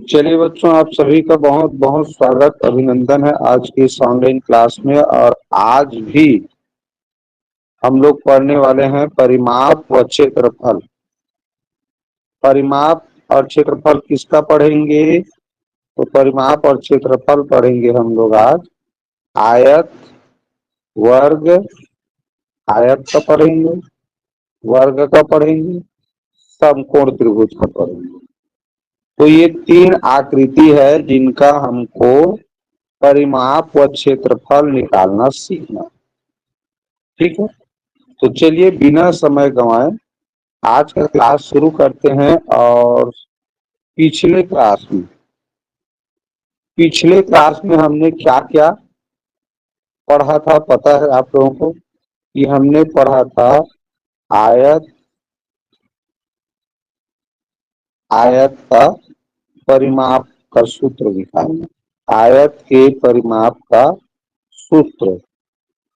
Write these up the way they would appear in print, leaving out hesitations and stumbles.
चलिए बच्चों, आप सभी का बहुत बहुत स्वागत अभिनंदन है आज की इस ऑनलाइन क्लास में। और आज भी हम लोग पढ़ने वाले हैं परिमाप व क्षेत्रफल। परिमाप और क्षेत्रफल किसका पढ़ेंगे? तो परिमाप और क्षेत्रफल पढ़ेंगे हम लोग आज। आयत, वर्ग, आयत का पढ़ेंगे, वर्ग का पढ़ेंगे, समकोण त्रिभुज का पढ़ेंगे। तो ये तीन आकृति है जिनका हमको परिमाप व क्षेत्रफल निकालना सीखना। ठीक है, तो चलिए बिना समय गंवाए आज का क्लास शुरू करते हैं। और पिछले क्लास में हमने क्या क्या पढ़ा था पता है आप लोगों को? कि हमने पढ़ा था आयत, आयत का परिमाप का सूत्र निकालना, आयत के परिमाप का सूत्र।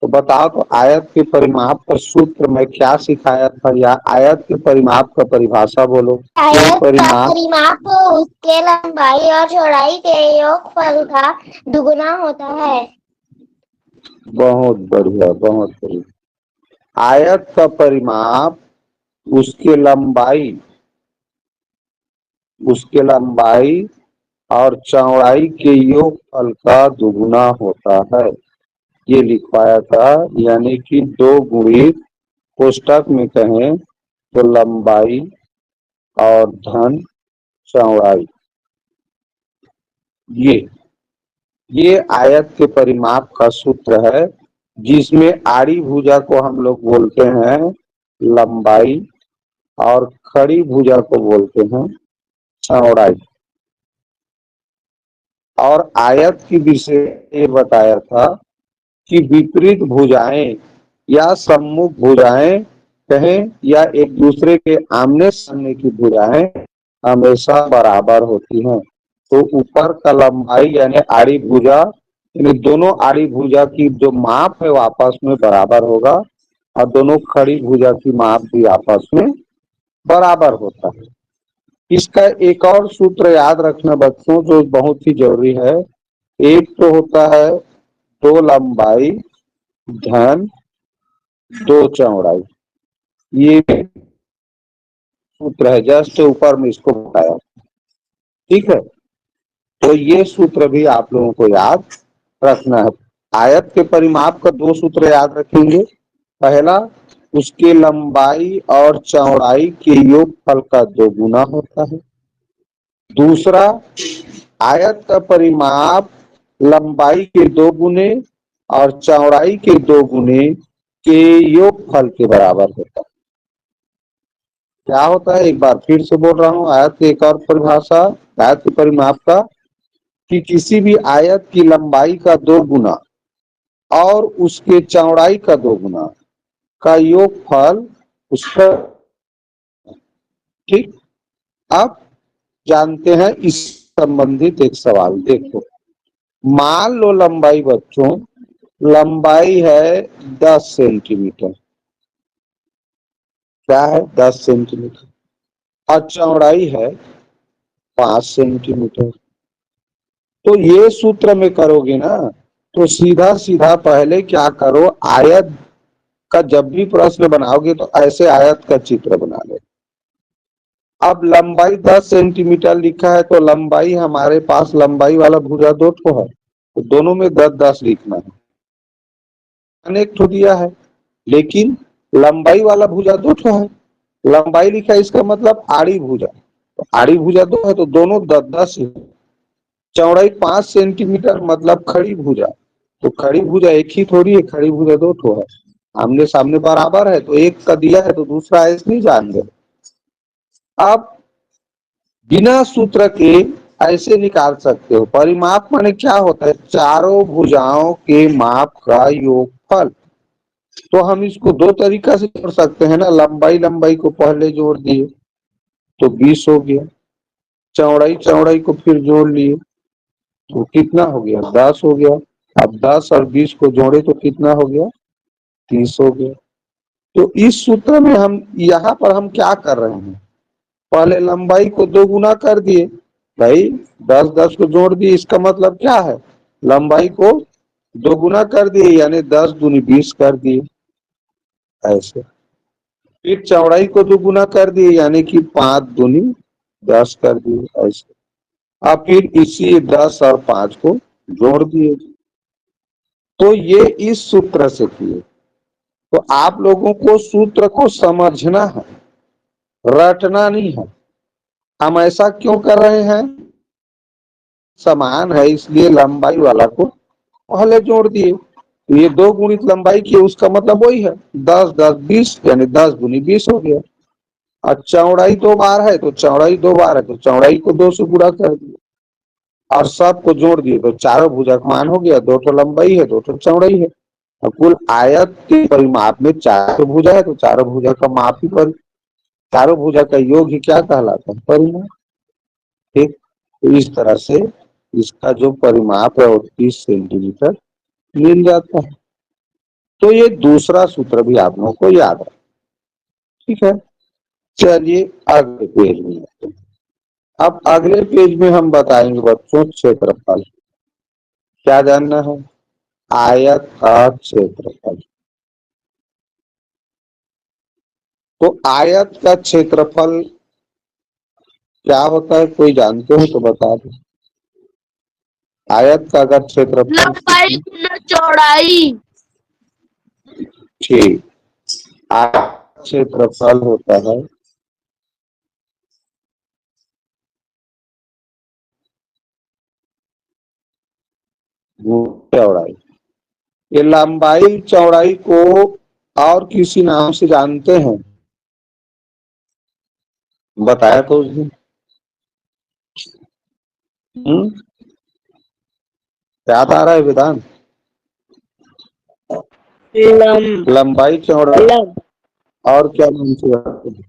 तो बताओ, तो आयत के परिमाप का सूत्र में क्या सिखाया था, या आयत के परिमाप का परिभाषा बोलो। आयत का परिमाप उसके लंबाई और चौड़ाई के योगफल का दुगुना होता है। बहुत बढ़िया, बहुत बढ़िया। आयत का परिमाप उसके लंबाई और चौड़ाई के योगफल का दुगुना होता है, ये लिखवाया था। यानी कि दो गुणित, कोष्टक में कहें तो लंबाई और धन चौड़ाई, ये आयत के परिमाप का सूत्र है, जिसमें आड़ी भुजा को हम लोग बोलते हैं लंबाई और खड़ी भुजा को बोलते हैं चौड़ाई। और आयत की विषय ये बताया था कि विपरीत भुजाएं या सम्मुख भुजाएं कहें, या एक दूसरे के आमने सामने की भुजाएं हमेशा बराबर होती हैं। तो ऊपर का लंबाई यानी आड़ी भुजा, यानी दोनों आड़ी भुजा की जो माप है वो आपस में बराबर होगा, और दोनों खड़ी भुजा की माप भी आपस में बराबर होता है। इसका एक और सूत्र याद रखना बच्चों, जो बहुत ही जरूरी है। एक तो होता है दो लंबाई धन दो चौड़ाई, ये सूत्र है, जस्ट ऊपर में इसको बताया। ठीक है, तो ये सूत्र भी आप लोगों को याद रखना है। आयत के परिमाप का दो सूत्र याद रखेंगे। पहला, उसके लंबाई और चौड़ाई के योगफल का दोगुना होता है। दूसरा, आयत का परिमाप लंबाई के दो गुने और चौड़ाई के दो गुने के योगफल के बराबर होता है। क्या होता है, एक बार फिर से बोल रहा हूं, आयत की एक और परिभाषा आयत के परिमाप का, कि किसी भी आयत की लंबाई का दो गुना और उसके चौड़ाई का दो गुना का योगफल उसका। ठीक, अब जानते हैं इस संबंधित एक सवाल। देखो, मान लो लंबाई बच्चों, लंबाई है 10 सेंटीमीटर। क्या है? 10 सेंटीमीटर। और चौड़ाई है 5 सेंटीमीटर। तो ये सूत्र में करोगे ना, तो सीधा सीधा पहले क्या करो, आयत का जब भी प्रश्न बनाओगे तो ऐसे आयत का चित्र बना ले। अब लंबाई 10 सेंटीमीटर लिखा है, तो लंबाई हमारे पास लंबाई वाला भुजा दो ठो है, तो दोनों में 10-10 लिखना है। अनेक ठो दिया है, लेकिन लंबाई वाला भुजा दो ठो है, लंबाई लिखा है, इसका मतलब आड़ी भुजा, तो आड़ी भुजा दो है तो दोनों 10-10। चौड़ाई 5 सेंटीमीटर मतलब खड़ी भुजा, तो खड़ी भुजा एक ही थोड़ी है, खड़ी भुजा दो ठो है, आमने सामने बराबर है, तो एक का दिया है तो दूसरा ऐसे नहीं जान दे। अब बिना सूत्र के ऐसे निकाल सकते हो। परिमाप माने क्या होता है? चारों भुजाओं के माप का योगफल। तो हम इसको दो तरीका से जोड़ सकते हैं ना, लंबाई लंबाई को पहले जोड़ दिए तो 20 हो गया, चौड़ाई चौड़ाई को फिर जोड़ लिए तो कितना हो गया? 10 हो गया। अब 10 और 20 को जोड़े तो कितना हो गया? 30 हो गया। तो इस सूत्र में हम यहाँ पर हम क्या कर रहे हैं, पहले लंबाई को दो गुना कर दिए। भाई 10 10 को जोड़ दिए, इसका मतलब क्या है, लंबाई को दोगुना कर दिए, यानी 10 दूनी 20 कर दिए ऐसे। फिर चौड़ाई को दोगुना कर दिए, यानी कि 5 दूनी 10 कर दिए ऐसे। अब फिर इसी 10 और 5 को जोड़ दिए। तो ये इस सूत्र से किए। तो आप लोगों को सूत्र को समझना है, रटना नहीं है। हम ऐसा क्यों कर रहे हैं, समान है इसलिए लंबाई वाला को पहले जोड़ दिए। तो ये 2 गुणित लंबाई की, उसका मतलब वही है 10 10 20, यानी 10 दूनी 20 हो गया। और चौड़ाई 2 बार है तो चौड़ाई 2 बार है तो चौड़ाई को 2 से गुणा कर दिया और सबको जोड़ दिए तो चारों भुजा का मान हो गया। 2 तो लंबाई है 2 तो चौड़ाई है। और कुल आयत के परिमाप में 4 भुजा है तो चारों भुजा का माप ही पर, चारों भुजा का योग ही क्या कहलाता है, परिमाप। ठीक, तो इस तरह से इसका जो परिमाप है वो 30 सेंटीमीटर मिल जाता है। तो ये दूसरा सूत्र भी आप लोगों को याद है। ठीक है, चलिए अगले पेज में आते हैं। अब अगले पेज में हम बताएंगे बच्चों क्षेत्रफल। क्या जानना है, आयत का क्षेत्रफल। तो आयत का क्षेत्रफल क्या होता है, कोई जानते हो तो बता दो। आयत का अगर क्षेत्रफल, लंबाई गुना चौड़ाई। ठीक, आयत क्षेत्रफल होता है चौड़ाई। ये लंबाई चौड़ाई को और किसी नाम से जानते हैं, बताया तो उस दिन। याद आ रहा है वेदांत, लंबाई चौड़ाई और क्या नाम से जानते हैं?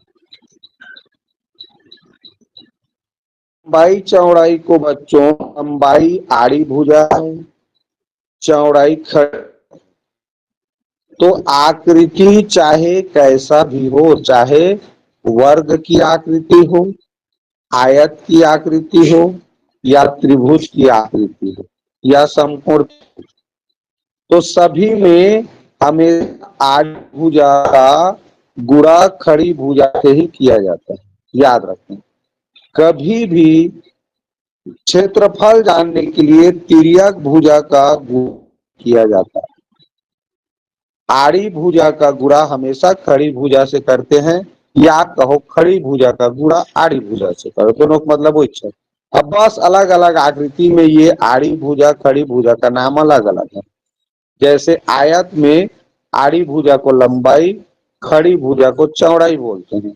लंबाई चौड़ाई को बच्चों, लंबाई आड़ी भुजा है, चौड़ाई खड़ी। तो आकृति चाहे कैसा भी हो, चाहे वर्ग की आकृति हो, आयत की आकृति हो, या त्रिभुज की आकृति हो, या समकोण, तो सभी में हमें आड़ी भुजा का गुणा खड़ी भुजा से ही किया जाता है। याद रखें, कभी भी क्षेत्रफल जानने के लिए तिर्यक भुजा का गुणा किया जाता है। आड़ी भुजा का गुणा हमेशा खड़ी भुजा से करते हैं, या कहो खड़ी भुजा का गुणा आड़ी भुजा से करो, दोनों का मतलब वही है। अब बस अलग अलग आकृति में ये आड़ी भुजा खड़ी भुजा का नाम अलग अलग है। जैसे आयत में आड़ी भुजा को लंबाई, खड़ी भुजा को चौड़ाई बोलते हैं।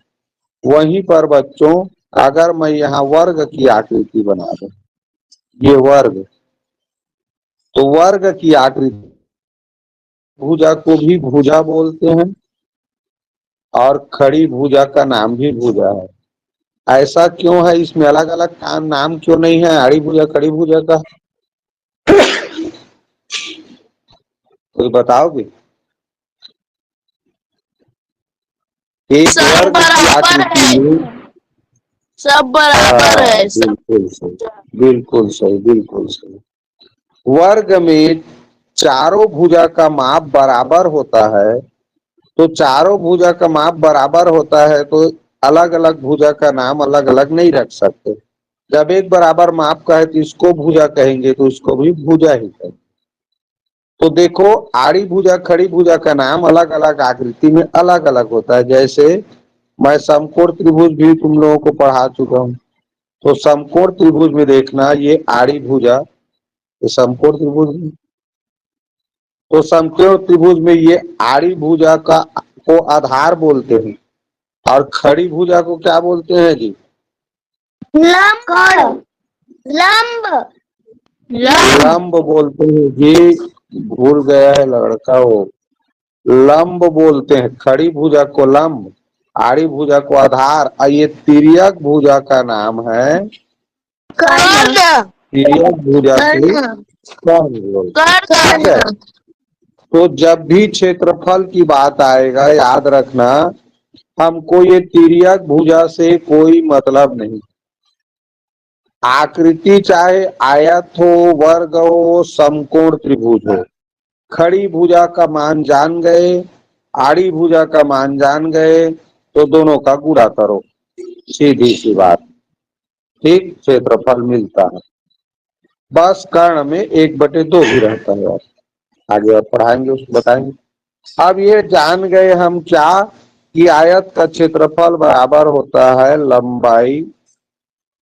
वहीं पर बच्चों अगर मैं यहाँ वर्ग की आकृति बना दूं, ये वर्ग, तो वर्ग की आकृति भुजा को भी भुजा बोलते हैं और खड़ी भुजा का नाम भी भुजा है। ऐसा क्यों है, इसमें अलग अलग नाम क्यों नहीं है आड़ी भुजा खड़ी भुजा का, कोई बताओगे? एक वर्ग की आकृति में सब बराबर है। बिल्कुल सही, बिल्कुल सही, बिल्कुल सही। वर्ग में चारों भुजा का माप बराबर होता है, तो चारों भुजा का माप बराबर होता है तो अलग अलग भुजा का नाम अलग अलग नहीं रख सकते। जब एक बराबर माप का है तो इसको भुजा कहेंगे तो इसको भी भुजा ही कहेंगे। तो देखो, आड़ी भुजा खड़ी भुजा का नाम अलग अलग आकृति में अलग अलग होता है। जैसे मैं समकोण त्रिभुज भी तुम लोगों को पढ़ा चुका हूँ। तो समकोण त्रिभुज में देखना, ये आड़ी भुजा, ये समकोण त्रिभुज में, तो समकोण त्रिभुज में ये आड़ी भुजा का को आधार बोलते हैं और खड़ी भुजा को क्या बोलते हैं जी? लंब। लंब लंब बोलते हैं जी, भूल गया है लड़का वो, लंब बोलते हैं। खड़ी भुजा को लंब, आड़ी भुजा को आधार, और ये तिर्यक भुजा का नाम है कर्ण। तिर्यक भुजा को कर्ण बोलते हैं। ठीक है, तो जब भी क्षेत्रफल की बात आएगा याद रखना, हमको ये तिर्यक भुजा से कोई मतलब नहीं। आकृति चाहे आयत हो, वर्ग हो, समकोण त्रिभुज हो, खड़ी भुजा का मान जान गए, आड़ी भुजा का मान जान गए, तो दोनों का गुणा करो, सीधी सी बात। ठीक, क्षेत्रफल मिलता है। बस कर्ण में 1/2 भी रहता है। आगे और पढ़ाएंगे, उसको बताएंगे। अब ये जान गए हम क्या, कि आयत का क्षेत्रफल बराबर होता है लंबाई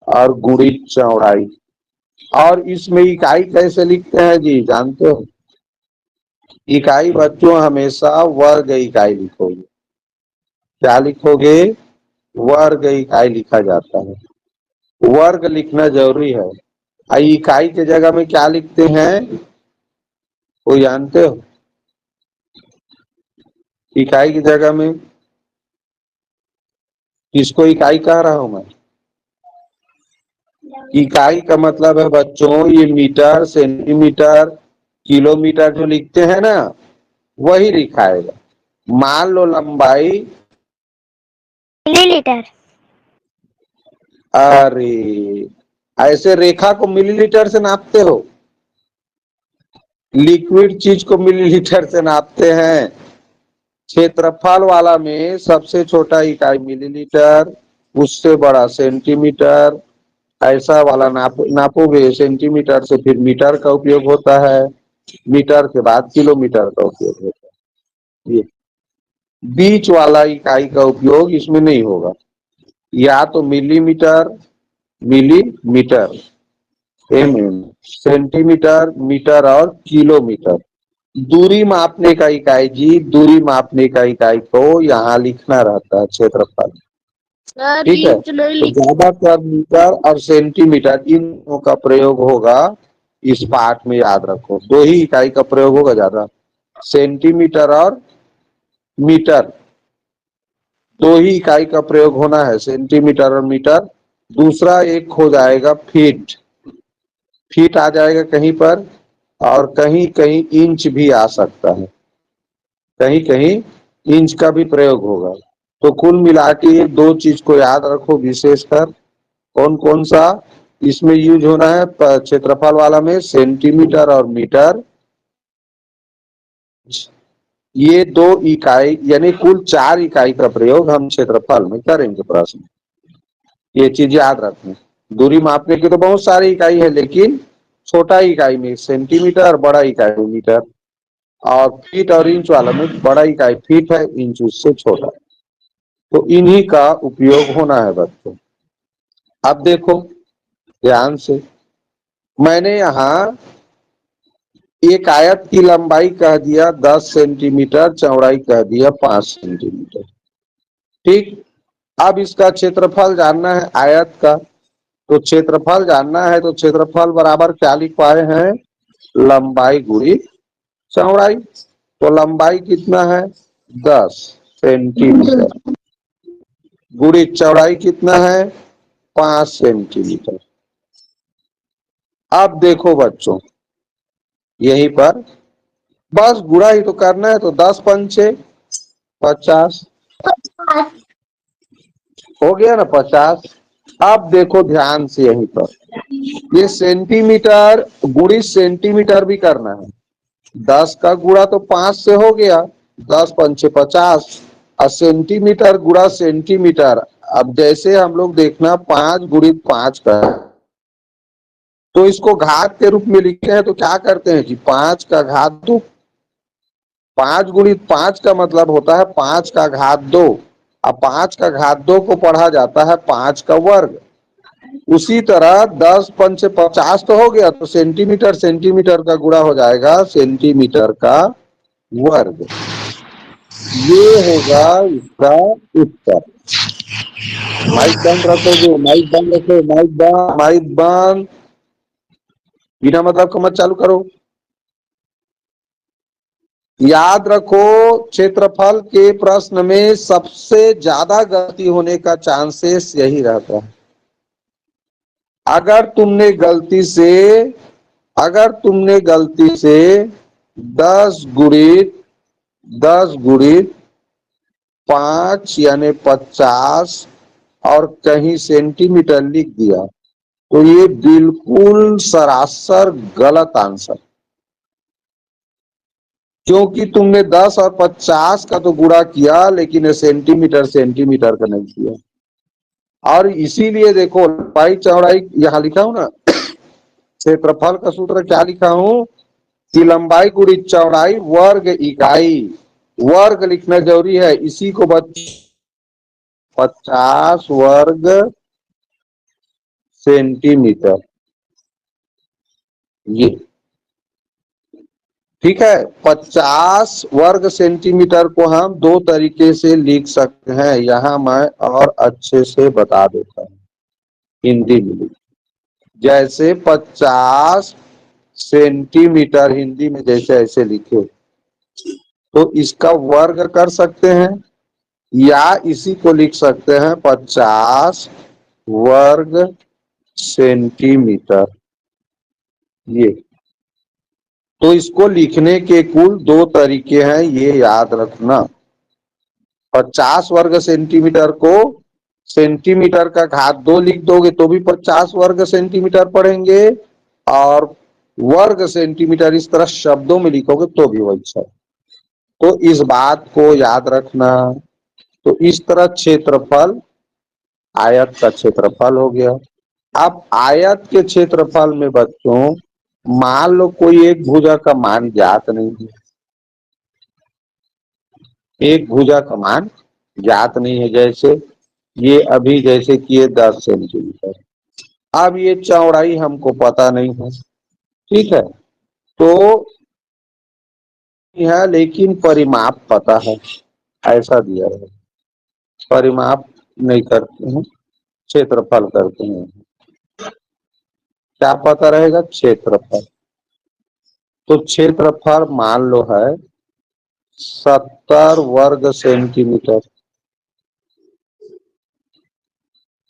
और गुणित चौड़ाई। और इसमें इकाई कैसे लिखते हैं जी, जानते हो? इकाई बच्चों हमेशा वर्ग इकाई लिखोगे। क्या लिखोगे? वर्ग इकाई लिखा जाता है। वर्ग लिखना जरूरी है। इकाई के जगह में क्या लिखते हैं, कोई जानते हो? इकाई की जगह में किसको इकाई कह रहा हूं मैं? इकाई का मतलब है बच्चों, ये मीटर, सेंटीमीटर, किलोमीटर जो लिखते हैं ना, वही लिखाएगा। मान लो लंबाई, मिलीलीटर। अरे ऐसे रेखा को मिलीलीटर से नापते हो? लिक्विड चीज को मिलीलीटर से नापते हैं। क्षेत्रफल वाला में सबसे छोटा इकाई मिलीलीटर, उससे बड़ा सेंटीमीटर, ऐसा वाला नापोगे सेंटीमीटर से, फिर मीटर का उपयोग होता है, मीटर के बाद किलोमीटर का उपयोग होता है। ये बीच वाला इकाई का उपयोग इसमें नहीं होगा। या तो मिलीमीटर, मिलीमीटर, सेंटीमीटर, मीटर और किलोमीटर। दूरी मापने का इकाई जी, दूरी मापने का इकाई को यहाँ लिखना रहता है क्षेत्रफल। सर ठीक है, इंच नहीं तो लिख। ज्यादातर मीटर और सेंटीमीटर इन दोनों का प्रयोग होगा इस पाठ में, याद रखो। दो ही इकाई का प्रयोग होगा ज्यादा, सेंटीमीटर और मीटर। दो ही इकाई का प्रयोग होना है, सेंटीमीटर और मीटर। दूसरा एक हो जाएगा फीट, फीट आ जाएगा कहीं पर, और कहीं कहीं इंच भी आ सकता है, कहीं कहीं इंच का भी प्रयोग होगा। तो कुल मिला के ये दो चीज को याद रखो विशेषकर। कौन कौन सा इसमें यूज होना है क्षेत्रफल वाला में? सेंटीमीटर और मीटर। ये दो इकाई यानी कुल 4 इकाई का प्रयोग हम क्षेत्रफल में करेंगे प्रश्न। ये चीज याद रखना। दूरी मापने की तो बहुत सारी इकाई है, लेकिन छोटा इकाई में सेंटीमीटर, बड़ा इकाई मीटर, और फीट और इंच वाला में बड़ा इकाई फीट है, इंच उससे छोटा। तो इन्हीं का उपयोग होना है बच्चों। अब देखो ध्यान से, मैंने यहाँ एक आयत की लंबाई कह दिया 10 सेंटीमीटर, चौड़ाई कह दिया 5 सेंटीमीटर। ठीक, अब इसका क्षेत्रफल जानना है आयत का। तो क्षेत्रफल जानना है, तो क्षेत्रफल बराबर क्या लिख पाए हैं? लंबाई गुणी चौड़ाई। तो लंबाई कितना है? 10 सेंटीमीटर, गुणी चौड़ाई कितना है? 5 सेंटीमीटर। अब देखो बच्चों, यहीं पर बस गुणा ही तो करना है। तो 10 पंचे 50, हो गया ना 50। अब देखो ध्यान से, यहीं पर ये सेंटीमीटर गुणी सेंटीमीटर भी करना है। 10 का गुणा तो 5 से हो गया, 10 पंचे 50, और सेंटीमीटर गुणा सेंटीमीटर। अब जैसे हम लोग देखना 5 गुणित 5 का, तो इसको घात के रूप में लिखते हैं। तो क्या करते हैं जी, 5 का घात 2। 5 गुणित 5 का मतलब होता है 5 का घात 2। अब 5 का घात 2 को पढ़ा जाता है 5 का वर्ग। उसी तरह 10 पंचे 50 तो हो गया, तो सेंटीमीटर सेंटीमीटर का गुणा हो जाएगा सेंटीमीटर का वर्ग। ये होगा इसका उत्तर। माइक बंद रखोगे, माइक बंद रखो, माइक बंद, माइक बंद, बिना मतलब का मत चालू करो। याद रखो, क्षेत्रफल के प्रश्न में सबसे ज्यादा गलती होने का चांसेस यही रहता है। अगर तुमने गलती से 10 गुणित 5 यानी 50 और कहीं सेंटीमीटर लिख दिया, तो ये बिल्कुल सरासर गलत आंसर, क्योंकि तुमने 10 और 50 का तो गुणा किया लेकिन सेंटीमीटर सेंटीमीटर का नहीं किया। और इसीलिए देखो लंबाई चौड़ाई यहाँ लिखा हूं ना, क्षेत्रफल का सूत्र क्या लिखा हूं कि लंबाई गुणी चौड़ाई वर्ग इकाई, वर्ग लिखना जरूरी है। इसी को 50 वर्ग सेंटीमीटर, ये ठीक है। 50 वर्ग सेंटीमीटर को हम दो तरीके से लिख सकते हैं, यहां मैं और अच्छे से बता देता हूं हिंदी में। जैसे 50 सेंटीमीटर हिंदी में जैसे ऐसे लिखे तो इसका वर्ग कर सकते हैं, या इसी को लिख सकते हैं 50 वर्ग सेंटीमीटर। ये तो इसको लिखने के कुल दो तरीके हैं, ये याद रखना। 50 वर्ग सेंटीमीटर को सेंटीमीटर का घात 2 लिख दोगे तो भी 50 वर्ग सेंटीमीटर पढ़ेंगे, और वर्ग सेंटीमीटर इस तरह शब्दों में लिखोगे तो भी वही है। तो इस बात को याद रखना। तो इस तरह क्षेत्रफल आयत का क्षेत्रफल हो गया। अब आयत के क्षेत्रफल में बच्चों मान लो कोई एक भुजा का मान ज्ञात नहीं है, एक भुजा का मान ज्ञात नहीं है, जैसे ये अभी जैसे कि ये 10 सेंटीमीटर, अब ये चौड़ाई हमको पता नहीं है, ठीक है, तो यह लेकिन परिमाप पता है, ऐसा दिया है। परिमाप नहीं करते हैं, क्षेत्रफल करते हैं। क्या पता रहेगा? क्षेत्रफल। तो क्षेत्रफल मान लो है 70 वर्ग सेंटीमीटर।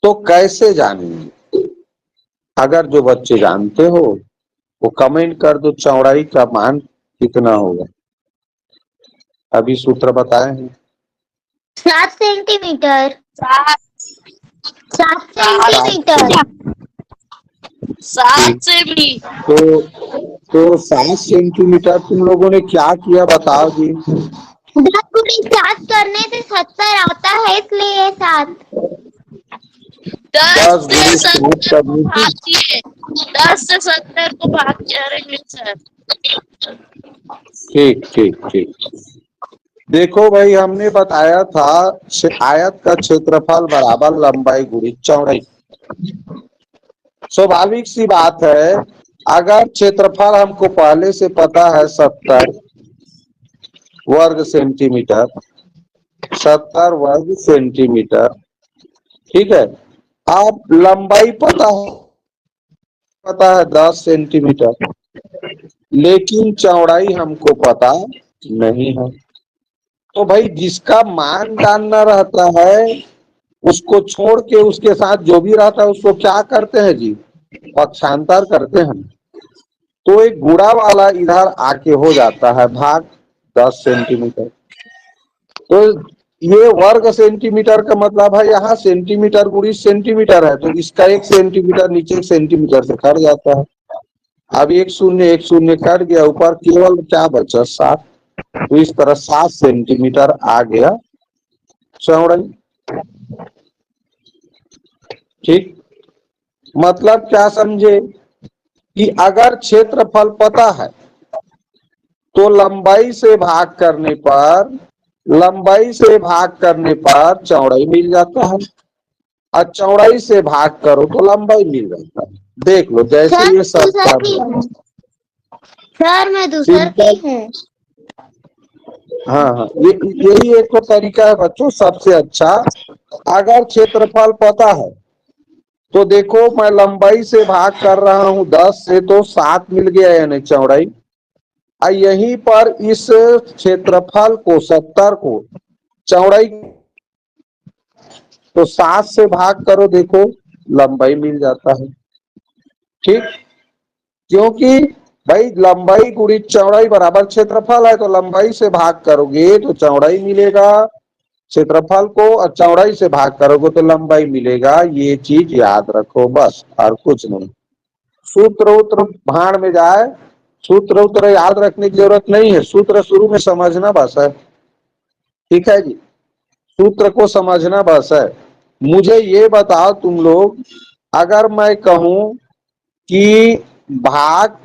तो कैसे जानेंगे? अगर जो बच्चे जानते हो वो कमेंट कर दो, चौड़ाई का मान कितना होगा। अभी सूत्र बताए हैं 7 सेंटीमीटर। 7 7 सेंटीमीटर। 7 से भी। तो 7 सेंटीमीटर तुम लोगों ने क्या किया बताओ जी? 10 गुणी 7 करने से 70 आता है, इसलिए 7। 10 से गुणी 70 को करने की, भागिए, 10 से 70 को भाग करेंगे सर। ठीक ठीक ठीक। देखो भाई हमने बताया था आयत का क्षेत्रफल बराबर लंबाई गुणी चौड़ाई। स्वाभाविक सी बात है, अगर क्षेत्रफल हमको पहले से पता है 70 वर्ग सेंटीमीटर, 70 वर्ग सेंटीमीटर, ठीक है। अब लंबाई पता है 10 सेंटीमीटर, लेकिन चौड़ाई हमको पता नहीं है। तो भाई जिसका मान जानना रहता है उसको छोड़ के उसके साथ जो भी रहता है उसको क्या करते हैं जी? पक्षांतर करते हैं। तो एक गुणा वाला इधर आके हो जाता है भाग 10 सेंटीमीटर। तो ये वर्ग सेंटीमीटर का मतलब है यहाँ सेंटीमीटर गुणी सेंटीमीटर है, तो इसका 1 सेंटीमीटर नीचे 1 सेंटीमीटर से कट जाता है। अब 1 शून्य कट गया, ऊपर केवल क्या बचा? 7। तो इस तरह 7 सेंटीमीटर आ गया चौड़ाई। ठीक, मतलब क्या समझे कि अगर क्षेत्रफल पता है तो लंबाई से भाग करने पर चौड़ाई मिल जाता है, और चौड़ाई से भाग करो तो लंबाई मिल जाता है। देख लो जैसे ये सब सर मैं दूसर की हूँ। हाँ, यही एक तो तरीका है बच्चों सबसे अच्छा। अगर क्षेत्रफल पता है तो देखो मैं लंबाई से भाग कर रहा हूं 10 से, तो 7 मिल गया, यानी चौड़ाई। यहीं पर इस क्षेत्रफल को 70 को चौड़ाई तो 7 से भाग करो, देखो लंबाई मिल जाता है। ठीक, क्योंकि भाई लंबाई गुणी चौड़ाई बराबर क्षेत्रफल है, तो लंबाई से भाग करोगे तो चौड़ाई मिलेगा, क्षेत्रफल को चौड़ाई से भाग करोगे तो लंबाई मिलेगा, ये चीज याद रखो बस, और कुछ नहीं। सूत्र उत्र भाड़ में जाए, सूत्र उत्र याद रखने की जरूरत नहीं है, सूत्र शुरू में समझना बस है। ठीक है जी, सूत्र को समझना बस है। मुझे ये बताओ तुम लोग, अगर मैं कहूं कि भाग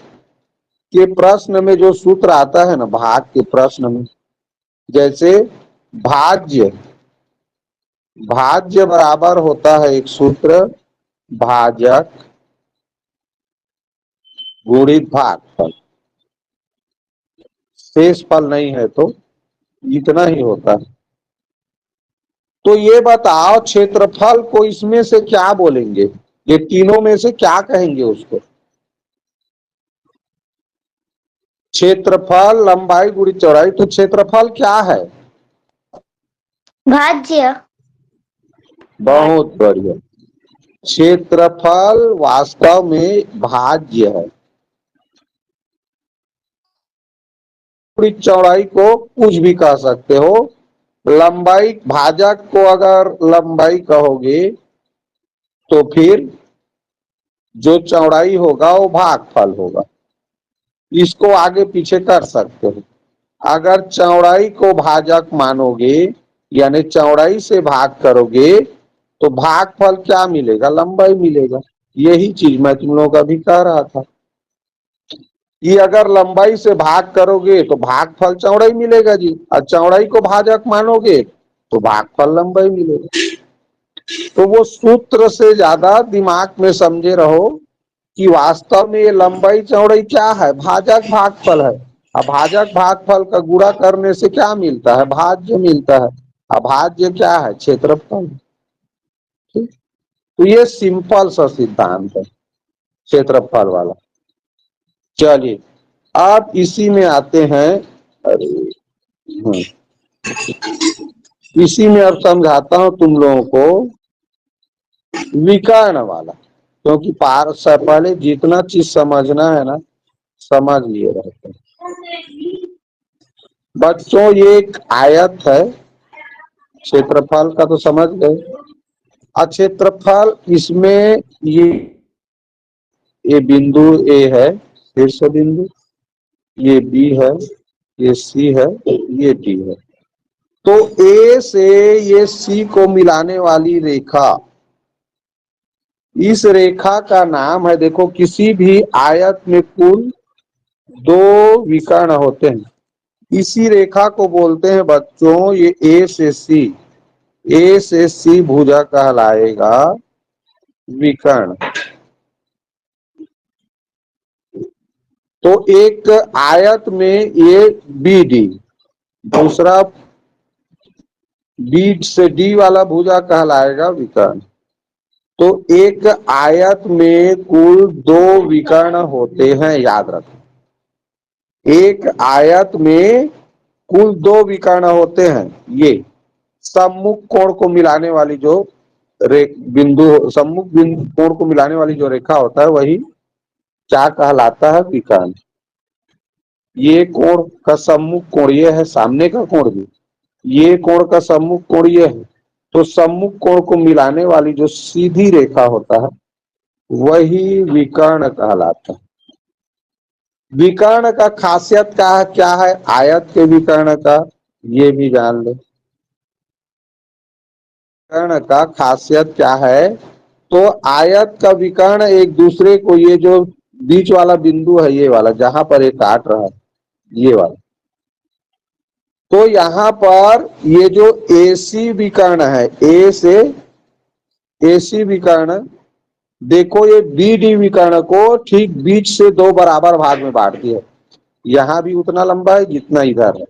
के प्रश्न में जो सूत्र आता है ना, भाग के प्रश्न में, जैसे भाज्य, भाज्य बराबर होता है एक सूत्र, भाजक गुणित भागफल, शेष फल नहीं है तो इतना ही होता है। तो ये बताओ क्षेत्रफल को इसमें से क्या बोलेंगे, ये तीनों में से क्या कहेंगे उसको? क्षेत्रफल लंबाई गुणित चौड़ाई, तो क्षेत्रफल क्या है? भाज्य। बहुत बढ़िया, क्षेत्रफल वास्तव में भाज्य है। गुणित चौड़ाई को कुछ भी कह सकते हो, लंबाई भाजक को अगर लंबाई कहोगे तो फिर जो चौड़ाई होगा वो भागफल होगा, इसको आगे पीछे कर सकते हो। अगर चौड़ाई को भाजक मानोगे यानी चौड़ाई से भाग करोगे तो भागफल क्या मिलेगा? लंबाई मिलेगा। यही चीज मैं तुम लोगों को अभी कह रहा था कि अगर लंबाई से भाग करोगे तो भागफल चौड़ाई मिलेगा जी, और चौड़ाई को भाजक मानोगे तो भागफल लंबाई मिलेगा। तो वो सूत्र से ज्यादा दिमाग में समझे रहो कि वास्तव में ये लंबाई चौड़ाई क्या है? भाजक भागफल है। अभाजक भागफल का गुणा करने से क्या मिलता है? भाज्य मिलता है। अभाज्य क्या है? क्षेत्रफल। ठीक, तो ये सिंपल सा सिद्धांत है क्षेत्रफल वाला। चलिए अब इसी में आते हैं, अरे इसी में अब समझाता हूं तुम लोगों को विकर्ण वाला, क्योंकि पार से पहले जितना चीज समझना है ना समझ लिए रहते हैं। बच्चों ये एक आयत है, क्षेत्रफल का तो समझ गए। क्षेत्रफल इसमें ये बिंदु ए है, शीर्ष बिंदु, ये बी है, ये सी है, ये डी है। तो ए से ये सी को मिलाने वाली रेखा, इस रेखा का नाम है, देखो किसी भी आयत में कुल 2 विकर्ण होते हैं, इसी रेखा को बोलते हैं बच्चों, ये ए से सी भुजा कहलाएगा विकर्ण। तो एक आयत में ये बी डी, दूसरा बी से डी वाला भुजा कहलाएगा विकर्ण। तो एक आयत में कुल 2 विकर्ण होते हैं, याद रखो। एक आयत में कुल 2 विकर्ण होते हैं। ये सम्मुख कोण को मिलाने वाली जो बिंदु, सम्मुख बिंदु कोण को मिलाने वाली जो रेखा होता है वही क्या कहलाता है? विकर्ण। ये कोण का सम्मुख कोण ये है, सामने का कोण भी, ये कोण का सम्मुख कोण ये है। तो सम्मुख कोण को मिलाने वाली जो सीधी रेखा होता है वही विकर्ण कहलाता है। विकर्ण का खासियत क्या है आयत के विकर्ण का, ये भी जान लो। विकर्ण का खासियत क्या है? तो आयत का विकर्ण एक दूसरे को, ये जो बीच वाला बिंदु है ये वाला जहां पर ये काट रहा है ये वाला, तो यहां पर ये जो एसी विकर्ण है, ए से एसी विकर्ण, देखो ये बी डी विकर्ण को ठीक बीच से 2 बराबर भाग में बांट दिया, यहां भी उतना लंबा है जितना इधर है।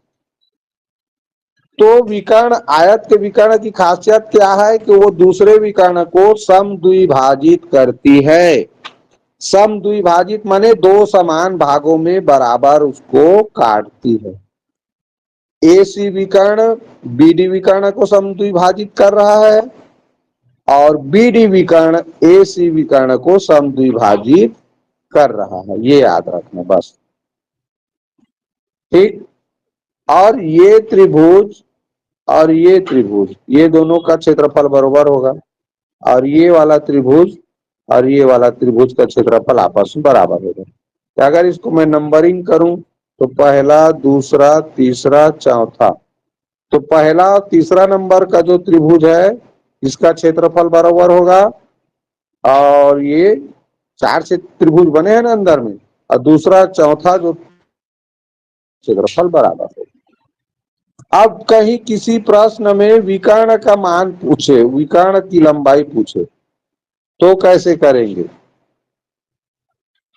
तो विकर्ण, आयत के विकर्ण की खासियत क्या है कि वो दूसरे विकर्ण को समद्विभाजित करती है। समद्विभाजित माने 2 समान भागों में बराबर उसको काटती है। एसी विकर्ण बीडी विकर्ण को समद्विभाजित कर रहा है और बीडी विकर्ण एसी विकर्ण को समद्विभाजित कर रहा है, ये याद रखना बस। ठीक, और ये त्रिभुज और ये त्रिभुज, ये दोनों का क्षेत्रफल बराबर होगा, और ये वाला त्रिभुज और ये वाला त्रिभुज का क्षेत्रफल आपस में बराबर होगा। तो अगर इसको मैं नंबरिंग करूं तो पहला, दूसरा, तीसरा, चौथा, तो पहला और तीसरा नंबर का जो त्रिभुज है इसका क्षेत्रफल बराबर होगा, और ये 4 से त्रिभुज बने हैं ना अंदर में, और दूसरा चौथा जो क्षेत्रफल बराबर होगा। अब कहीं किसी प्रश्न में विकर्ण का मान पूछे, विकर्ण की लंबाई पूछे, तो कैसे करेंगे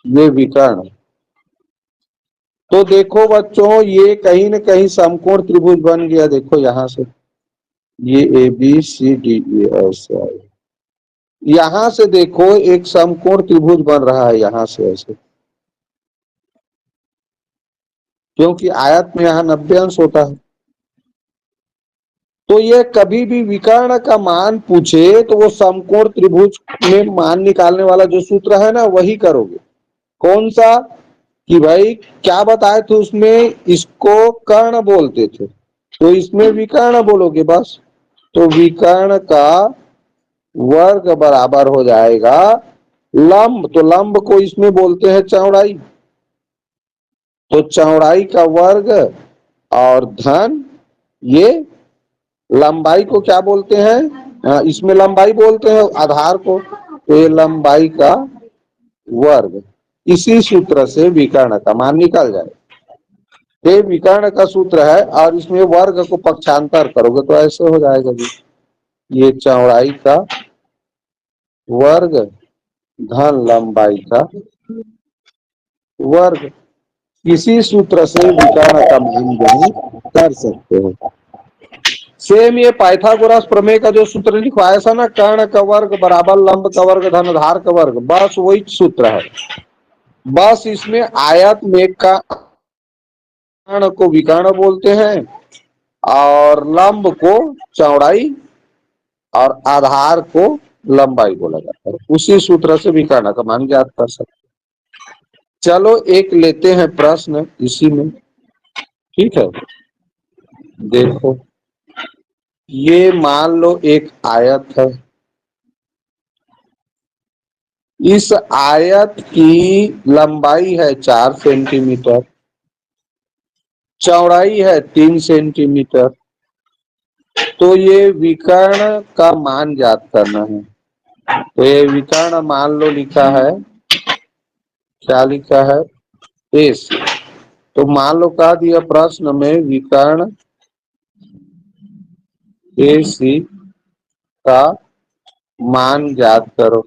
ये विकर्ण? तो देखो बच्चों, ये कहीं न कहीं समकोण त्रिभुज बन गया। देखो यहां से ये A B C D E ऐसे आए, यहां से देखो एक समकोण त्रिभुज बन रहा है यहां से ऐसे, क्योंकि आयत में यहाँ 90 अंश होता है। तो ये कभी भी विकर्ण का मान पूछे तो वो समकोण त्रिभुज में मान निकालने वाला जो सूत्र है ना वही करोगे। कौन सा? कि भाई क्या बताए थे उसमें, इसको कर्ण बोलते थे, तो इसमें विकर्ण बोलोगे बस। तो विकर्ण का वर्ग बराबर हो जाएगा लंब, तो लंब को इसमें बोलते हैं चौड़ाई, तो चौड़ाई का वर्ग, और धन ये लंबाई को क्या बोलते हैं, इसमें लंबाई बोलते हैं आधार को, तो ये लंबाई का वर्ग। इसी सूत्र से विकर्ण का मान निकल जाए। ये विकर्ण का सूत्र है, और इसमें वर्ग को पक्षांतर करोगे तो ऐसे हो जाएगा जी, ये चौड़ाई का वर्ग धन लंबाई का वर्ग। इसी सूत्र से विकर्ण का मान ज्ञान कर सकते हो। सेम ये पाइथागोरस प्रमेय का जो सूत्र लिखवाया था ना, कर्ण का वर्ग बराबर लंब का वर्ग धन आधार का वर्ग, बस वही सूत्र है। बस इसमें आयत में का कर्ण को विकर्ण बोलते हैं, और लंब को चौड़ाई, और आधार को लंबाई बोला जाता है। उसी सूत्र से विकर्ण का मान ज्ञात कर सकते। चलो एक लेते हैं प्रश्न इसी में, ठीक है। देखो ये मान लो एक आयत है, इस आयत की लंबाई है 4 सेंटीमीटर, चौड़ाई है 3 सेंटीमीटर, तो ये विकर्ण का मान ज्ञात करना है। तो ये विकर्ण मान लो लिखा है, क्या लिखा है, एस। तो मान लो कह दिया प्रश्न में विकर्ण ए सी का मान ज्ञात करो,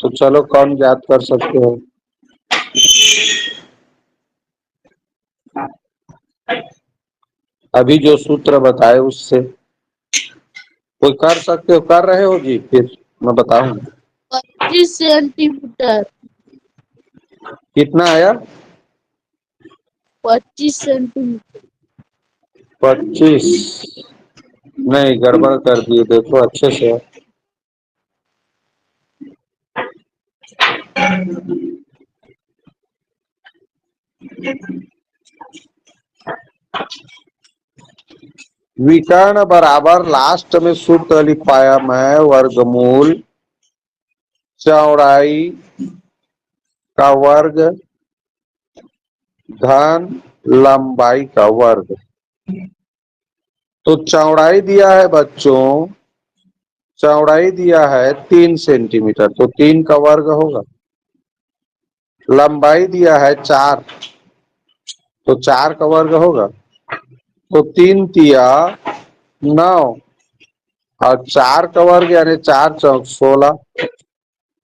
तो चलो कौन ज्ञात कर सकते हो? अभी जो सूत्र बताए उससे कोई कर सकते हो? कर रहे हो जी? फिर मैं बताऊंगा। 25 सेंटीमीटर। कितना आया? 25 सेंटीमीटर। 25 नहीं, गड़बड़ कर दिए, देखो अच्छे से। विकर्ण बराबर लास्ट में सूत्र लिख पाया मैं, वर्गमूल चौड़ाई का वर्ग धन लंबाई का वर्ग। तो चौड़ाई दिया है बच्चों, चौड़ाई दिया है 3 सेंटीमीटर, तो 3 का वर्ग होगा। लंबाई दिया है 4, तो 4 का वर्ग होगा। तो 3 तिया 9, और 4 का वर्ग यानी 4 चौक 16,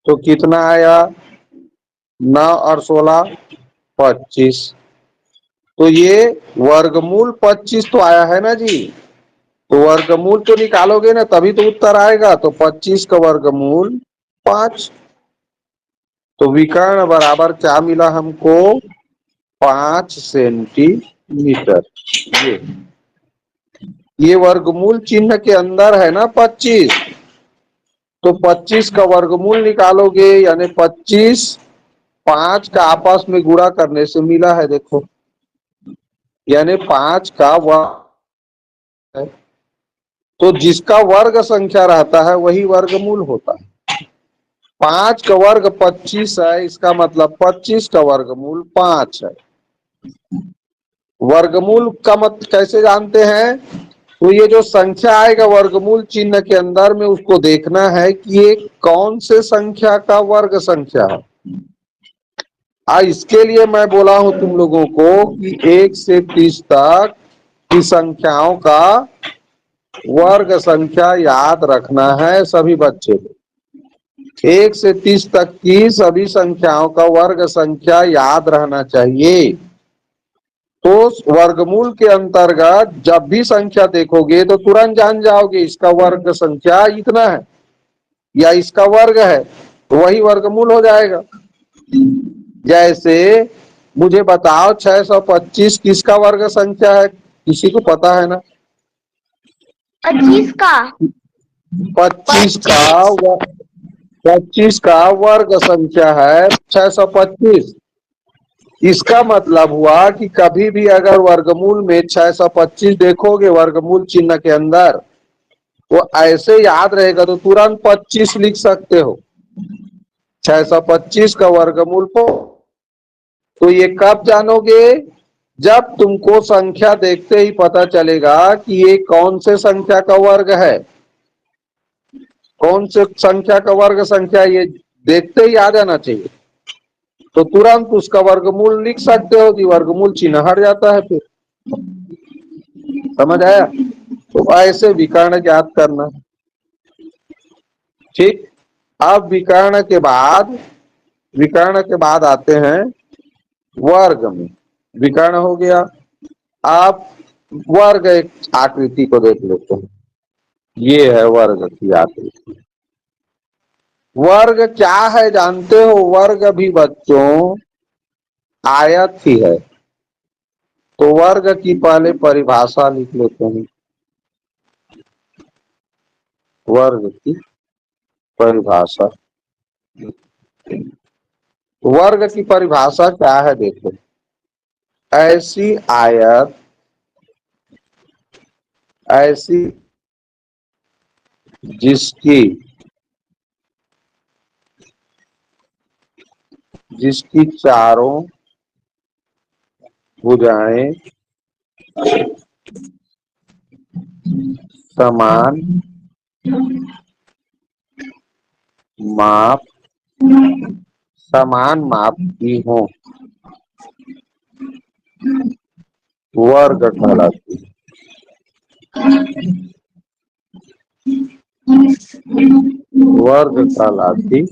तो कितना आया? 9 और 16 25। तो ये वर्गमूल 25 तो आया है ना जी, तो वर्गमूल तो निकालोगे ना तभी तो उत्तर आएगा। तो 25 का वर्गमूल 5। तो विकर्ण बराबर क्या मिला हमको? 5 सेंटीमीटर। ये वर्गमूल चिन्ह के अंदर है ना 25, तो 25 का वर्गमूल निकालोगे यानी 25 5 का आपस में गुणा करने से मिला है। देखो यानी 5 का वर्ग है, तो जिसका वर्ग संख्या रहता है वही वर्गमूल होता है। 5 का वर्ग 25 है, इसका मतलब 25 का वर्गमूल 5 है। वर्गमूल का मत कैसे जानते हैं? तो ये जो संख्या आएगा वर्गमूल चिन्ह के अंदर में, उसको देखना है कि ये कौन से संख्या का वर्ग संख्या है। इसके लिए मैं बोला हूं तुम लोगों को कि 1 से 30 तक की संख्याओं का वर्ग संख्या याद रखना है सभी बच्चे को। 1 से 30 तक की सभी संख्याओं का वर्ग संख्या याद रहना चाहिए। तो वर्गमूल के अंतर्गत जब भी संख्या देखोगे तो तुरंत जान जाओगे इसका वर्ग संख्या इतना है या इसका वर्ग है, तो वही वर्गमूल हो जाएगा। जैसे मुझे बताओ 625 किसका वर्ग संख्या है? किसी को पता है ना? 25 का 25 का वर्ग संख्या है 625। इसका मतलब हुआ कि कभी भी अगर वर्गमूल में 625 देखोगे वर्गमूल चिन्ह के अंदर, वो ऐसे याद रहेगा तो तुरंत 25 लिख सकते हो। 625 का वर्गमूल को तो ये कब जानोगे? जब तुमको संख्या देखते ही पता चलेगा कि ये कौन से संख्या का वर्ग है, कौन से संख्या का वर्ग संख्या, ये देखते ही आ जाना चाहिए। तो तुरंत उसका वर्गमूल लिख सकते हो कि वर्गमूल चिन्ह हट जाता है। फिर समझ आया? तो ऐसे विकर्ण ज्ञात करना। ठीक, अब विकर्ण के बाद आते हैं वर्ग में। विकर्ण हो गया। आप वर्ग एक आकृति को देख लेते हैं। ये है वर्ग की आकृति। वर्ग क्या है जानते हो? वर्ग भी बच्चों आयत ही है। तो वर्ग की पहले परिभाषा लिख लेते हैं। वर्ग की परिभाषा, वर्ग की परिभाषा क्या है देखो। ऐसी आयत, ऐसी जिसकी चारों भुजाएं समान माप की हो, वर्ग कहलाती है। वर्ग कहलाती है।